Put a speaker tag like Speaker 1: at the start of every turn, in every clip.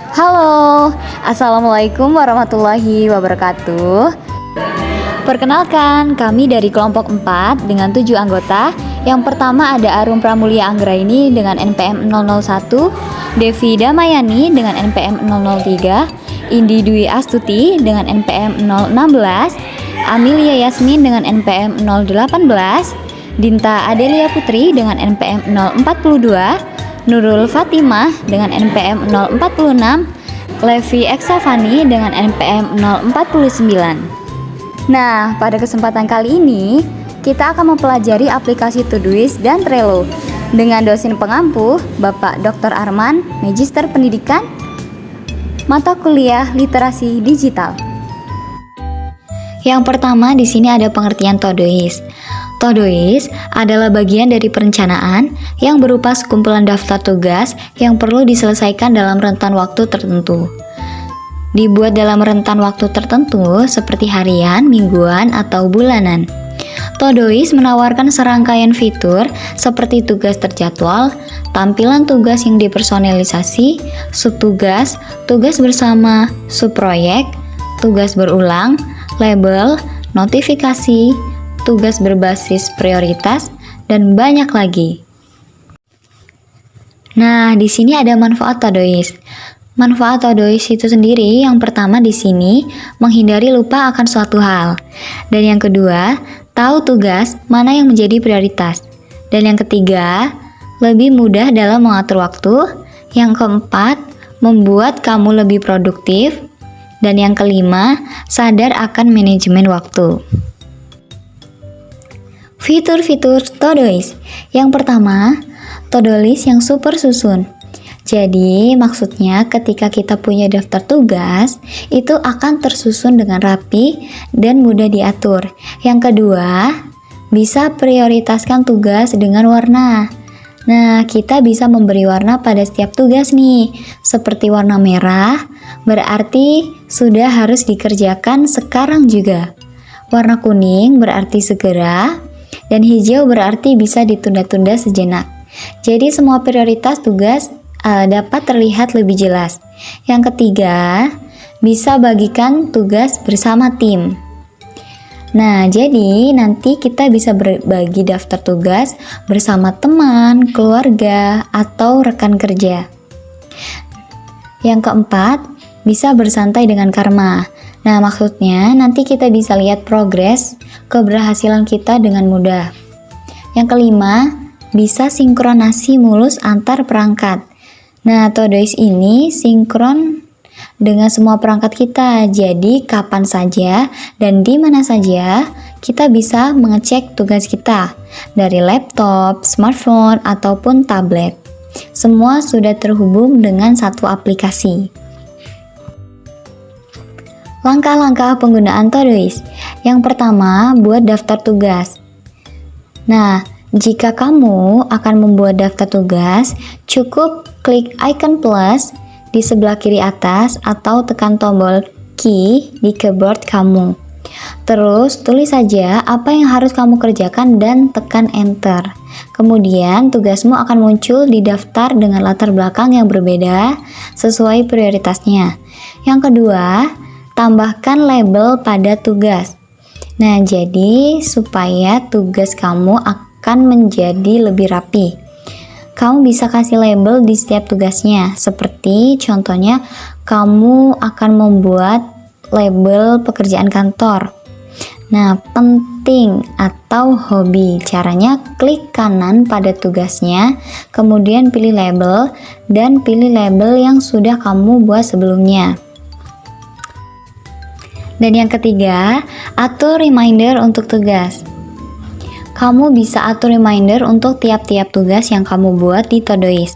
Speaker 1: Halo, Assalamualaikum warahmatullahi wabarakatuh. Perkenalkan, kami dari kelompok 4 dengan 7 anggota. Yang pertama ada Arum Pramulia Anggraini dengan NPM 001, Devi Damayani dengan NPM 003, Indi Dwi Astuti dengan NPM 016, Amelia Yasmin dengan NPM 018, Dinta Adelia Putri dengan NPM 042, Nurul Fatimah dengan NPM 046, Levi Eksavani dengan NPM 049. Nah, pada kesempatan kali ini kita akan mempelajari aplikasi Todoist dan Trello dengan dosen pengampu Bapak Dr. Arman, Magister Pendidikan, mata kuliah Literasi Digital. Yang pertama di sini ada pengertian Todoist. Todoist adalah bagian dari perencanaan yang berupa sekumpulan daftar tugas yang perlu diselesaikan dalam rentan waktu tertentu. Dibuat dalam rentan waktu tertentu seperti harian, mingguan, atau bulanan. Todoist menawarkan serangkaian fitur seperti tugas terjadwal, tampilan tugas yang dipersonalisasi, subtugas, tugas bersama, subproyek, tugas berulang, label, notifikasi, tugas berbasis prioritas, dan banyak lagi. Nah, di sini ada manfaat Todoist. Manfaat Todoist itu sendiri yang pertama di sini menghindari lupa akan suatu hal. Dan yang kedua, tahu tugas mana yang menjadi prioritas. Dan yang ketiga, lebih mudah dalam mengatur waktu. Yang keempat, membuat kamu lebih produktif. Dan yang kelima, sadar akan manajemen waktu. Fitur-fitur Todoist. Yang pertama, Todoist yang super susun. Jadi, maksudnya ketika kita punya daftar tugas, itu akan tersusun dengan rapi dan mudah diatur. Yang kedua, bisa prioritaskan tugas dengan warna. Nah, kita bisa memberi warna pada setiap tugas nih. Seperti warna merah, berarti sudah harus dikerjakan sekarang juga. Warna kuning berarti segera, dan hijau berarti bisa ditunda-tunda sejenak. Jadi, semua prioritas tugas dapat terlihat lebih jelas. Yang ketiga, bisa bagikan tugas bersama tim. Nah, jadi nanti kita bisa berbagi daftar tugas bersama teman, keluarga, atau rekan kerja. Yang keempat, bisa bersantai dengan Karma. Nah, maksudnya nanti kita bisa lihat progres keberhasilan kita dengan mudah. Yang kelima, bisa sinkronasi mulus antar perangkat. Nah, Todoist ini sinkron dengan semua perangkat kita. Jadi, kapan saja dan di mana saja kita bisa mengecek tugas kita dari laptop, smartphone, ataupun tablet. Semua sudah terhubung dengan satu aplikasi. Langkah-langkah penggunaan Todoist. Yang pertama, buat daftar tugas. Nah, jika kamu akan membuat daftar tugas, cukup klik icon plus di sebelah kiri atas atau tekan tombol key di keyboard kamu. Terus tulis saja apa yang harus kamu kerjakan dan tekan enter. Kemudian tugasmu akan muncul di daftar dengan latar belakang yang berbeda sesuai prioritasnya. Yang kedua, tambahkan label pada tugas. Nah, jadi supaya tugas kamu akan menjadi lebih rapi. Kamu bisa kasih label di setiap tugasnya, seperti contohnya kamu akan membuat label pekerjaan kantor. Nah, penting atau hobi. Caranya klik kanan pada tugasnya, kemudian pilih label dan pilih label yang sudah kamu buat sebelumnya. Dan yang ketiga, atur reminder untuk tugas. Kamu bisa atur reminder untuk tiap-tiap tugas yang kamu buat di Todoist.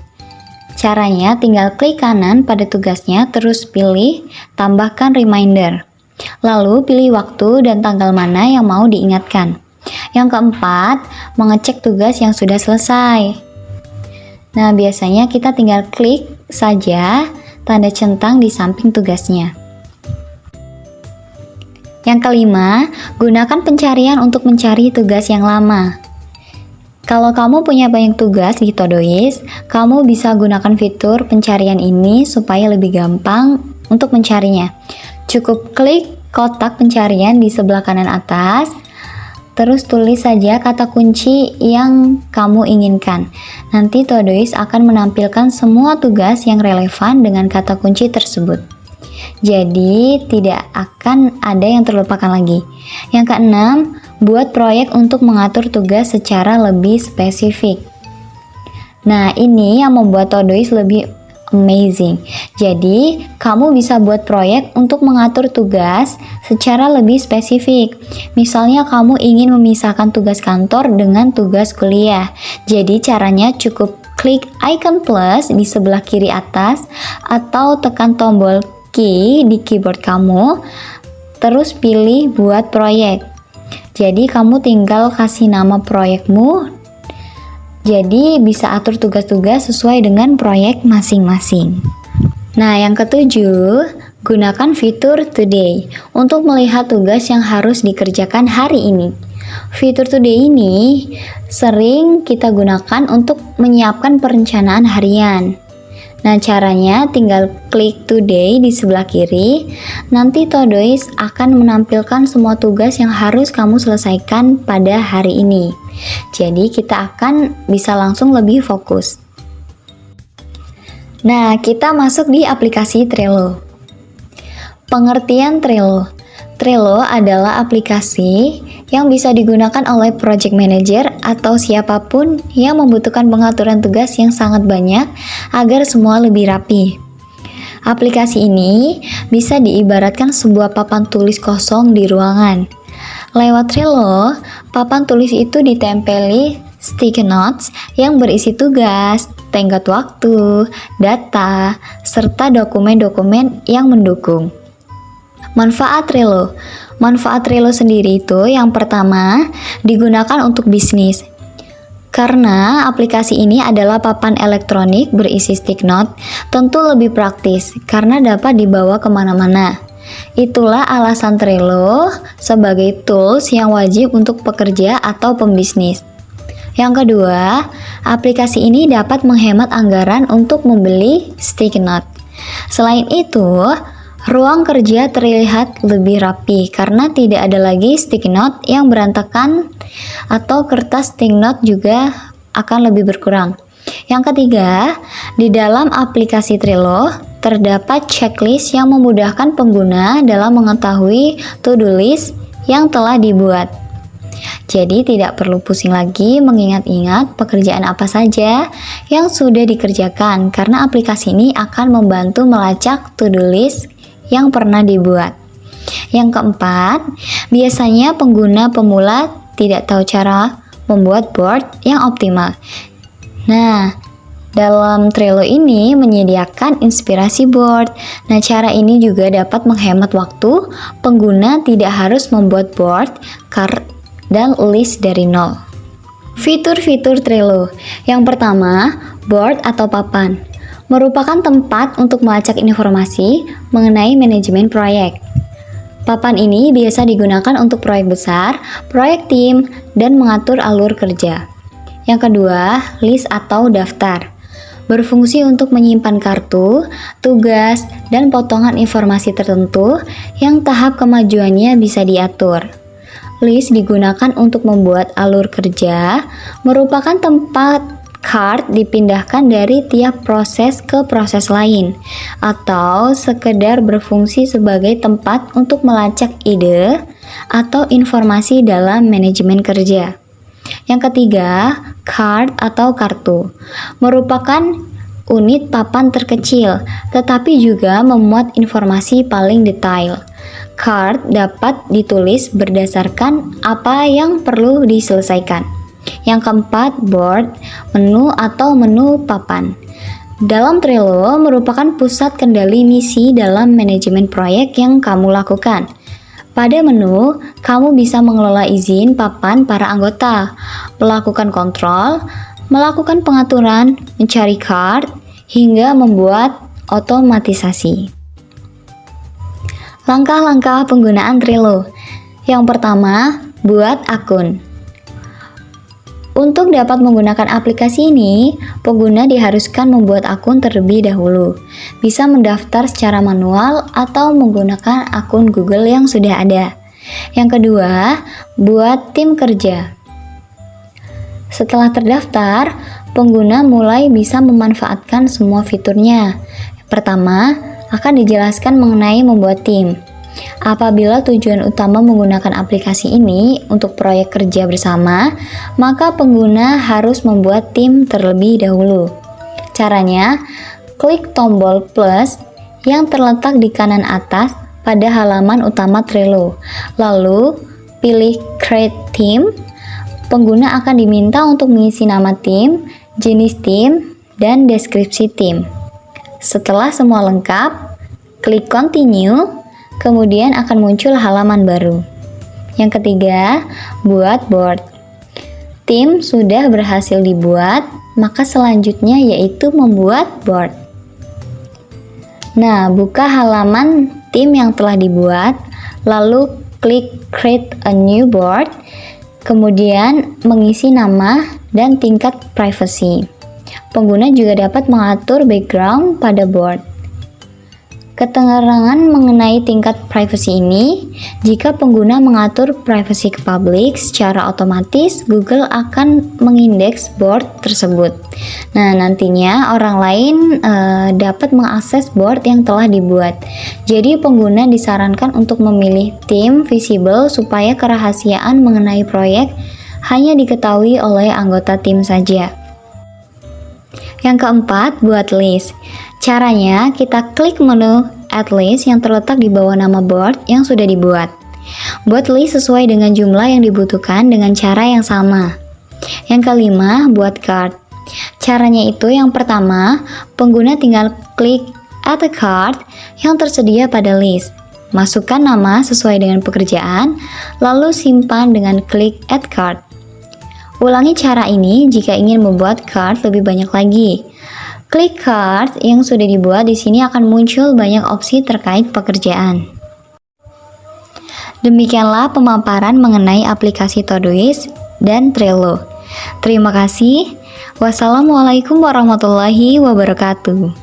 Speaker 1: Caranya tinggal klik kanan pada tugasnya, terus pilih tambahkan reminder. Lalu pilih waktu dan tanggal mana yang mau diingatkan. Yang keempat, mengecek tugas yang sudah selesai. Nah, biasanya kita tinggal klik saja tanda centang di samping tugasnya. Yang kelima, gunakan pencarian untuk mencari tugas yang lama. Kalau kamu punya banyak tugas di Todoist, kamu bisa gunakan fitur pencarian ini supaya lebih gampang untuk mencarinya. Cukup klik kotak pencarian di sebelah kanan atas, terus tulis saja kata kunci yang kamu inginkan. Nanti Todoist akan menampilkan semua tugas yang relevan dengan kata kunci tersebut. Jadi tidak akan ada yang terlupakan lagi. Yang keenam, buat proyek untuk mengatur tugas secara lebih spesifik. Nah, ini yang membuat Todoist lebih amazing. Jadi, kamu bisa buat proyek untuk mengatur tugas secara lebih spesifik. Misalnya, kamu ingin memisahkan tugas kantor dengan tugas kuliah. Jadi, caranya cukup klik icon plus di sebelah kiri atas atau tekan tombol key di keyboard kamu, terus pilih buat proyek. Jadi kamu tinggal kasih nama proyekmu, jadi bisa atur tugas-tugas sesuai dengan proyek masing-masing. Nah, yang ketujuh, gunakan fitur Today untuk melihat tugas yang harus dikerjakan hari ini. Fitur Today ini sering kita gunakan untuk menyiapkan perencanaan harian. Nah, caranya tinggal klik Today di sebelah kiri. Nanti Todoist akan menampilkan semua tugas yang harus kamu selesaikan pada hari ini. Jadi kita akan bisa langsung lebih fokus. Nah, kita masuk di aplikasi Trello. Pengertian Trello. Trello adalah aplikasi yang bisa digunakan oleh project manager atau siapapun yang membutuhkan pengaturan tugas yang sangat banyak agar semua lebih rapi. Aplikasi ini bisa diibaratkan sebuah papan tulis kosong di ruangan. Lewat Trello, papan tulis itu ditempeli sticky notes yang berisi tugas, tenggat waktu, data, serta dokumen-dokumen yang mendukung. Manfaat Trello. Manfaat Trello sendiri itu yang pertama digunakan untuk bisnis. Karena aplikasi ini adalah papan elektronik berisi stick note, tentu lebih praktis karena dapat dibawa kemana-mana. Itulah alasan Trello sebagai tools yang wajib untuk pekerja atau pembisnis. Yang kedua, aplikasi ini dapat menghemat anggaran untuk membeli stick note. Selain itu, ruang kerja terlihat lebih rapi karena tidak ada lagi sticky note yang berantakan atau kertas sticky note juga akan lebih berkurang. Yang ketiga, di dalam aplikasi Trello terdapat checklist yang memudahkan pengguna dalam mengetahui to-do list yang telah dibuat. Jadi tidak perlu pusing lagi mengingat-ingat pekerjaan apa saja yang sudah dikerjakan karena aplikasi ini akan membantu melacak to-do list yang pernah dibuat. Yang keempat, biasanya pengguna pemula tidak tahu cara membuat board yang optimal. Nah, dalam Trello ini menyediakan inspirasi board. Nah, cara ini juga dapat menghemat waktu. Pengguna tidak harus membuat board, card, dan list dari nol. Fitur-fitur Trello. Yang pertama, board atau papan. Merupakan tempat untuk melacak informasi mengenai manajemen proyek. Papan ini biasa digunakan untuk proyek besar, proyek tim, dan mengatur alur kerja. Yang kedua, list atau daftar. Berfungsi untuk menyimpan kartu, tugas, dan potongan informasi tertentu yang tahap kemajuannya bisa diatur. List digunakan untuk membuat alur kerja, merupakan tempat card dipindahkan dari tiap proses ke proses lain, atau sekedar berfungsi sebagai tempat untuk melacak ide atau informasi dalam manajemen kerja. Yang ketiga, card atau kartu, merupakan unit papan terkecil, tetapi juga memuat informasi paling detail. Card dapat ditulis berdasarkan apa yang perlu diselesaikan. Yang keempat, board, menu atau menu papan. Dalam Trello merupakan pusat kendali misi dalam manajemen proyek yang kamu lakukan. Pada menu, kamu bisa mengelola izin papan para anggota, melakukan kontrol, melakukan pengaturan, mencari card, hingga membuat otomatisasi. Langkah-langkah penggunaan Trello. Yang pertama, buat akun. Untuk dapat menggunakan aplikasi ini, pengguna diharuskan membuat akun terlebih dahulu. Bisa mendaftar secara manual atau menggunakan akun Google yang sudah ada. Yang kedua, buat tim kerja. Setelah terdaftar, pengguna mulai bisa memanfaatkan semua fiturnya. Pertama, akan dijelaskan mengenai membuat tim. Apabila tujuan utama menggunakan aplikasi ini untuk proyek kerja bersama, maka pengguna harus membuat tim terlebih dahulu. Caranya, klik tombol plus yang terletak di kanan atas pada halaman utama Trello. Lalu, pilih Create Team. Pengguna akan diminta untuk mengisi nama tim, jenis tim, dan deskripsi tim. Setelah semua lengkap, klik Continue. Kemudian akan muncul halaman baru. Yang ketiga, buat board. Tim sudah berhasil dibuat, maka selanjutnya yaitu membuat board. Nah, buka halaman tim yang telah dibuat, lalu klik Create a New Board, kemudian mengisi nama dan tingkat privacy. Pengguna juga dapat mengatur background pada board. Keterangan mengenai tingkat privasi ini, jika pengguna mengatur privasi ke publik, secara otomatis Google akan mengindeks board tersebut. Nah, nantinya orang lain dapat mengakses board yang telah dibuat. Jadi pengguna disarankan untuk memilih tim visible supaya kerahasiaan mengenai proyek hanya diketahui oleh anggota tim saja. Yang keempat, buat list. Caranya, kita klik menu Add List yang terletak di bawah nama board yang sudah dibuat. Buat list sesuai dengan jumlah yang dibutuhkan dengan cara yang sama. Yang kelima, buat card. Caranya itu yang pertama, pengguna tinggal klik Add a Card yang tersedia pada list. Masukkan nama sesuai dengan pekerjaan, lalu simpan dengan klik Add Card. Ulangi cara ini jika ingin membuat card lebih banyak lagi. Klik card yang sudah dibuat, di sini akan muncul banyak opsi terkait pekerjaan. Demikianlah pemaparan mengenai aplikasi Todoist dan Trello. Terima kasih. Wassalamualaikum warahmatullahi wabarakatuh.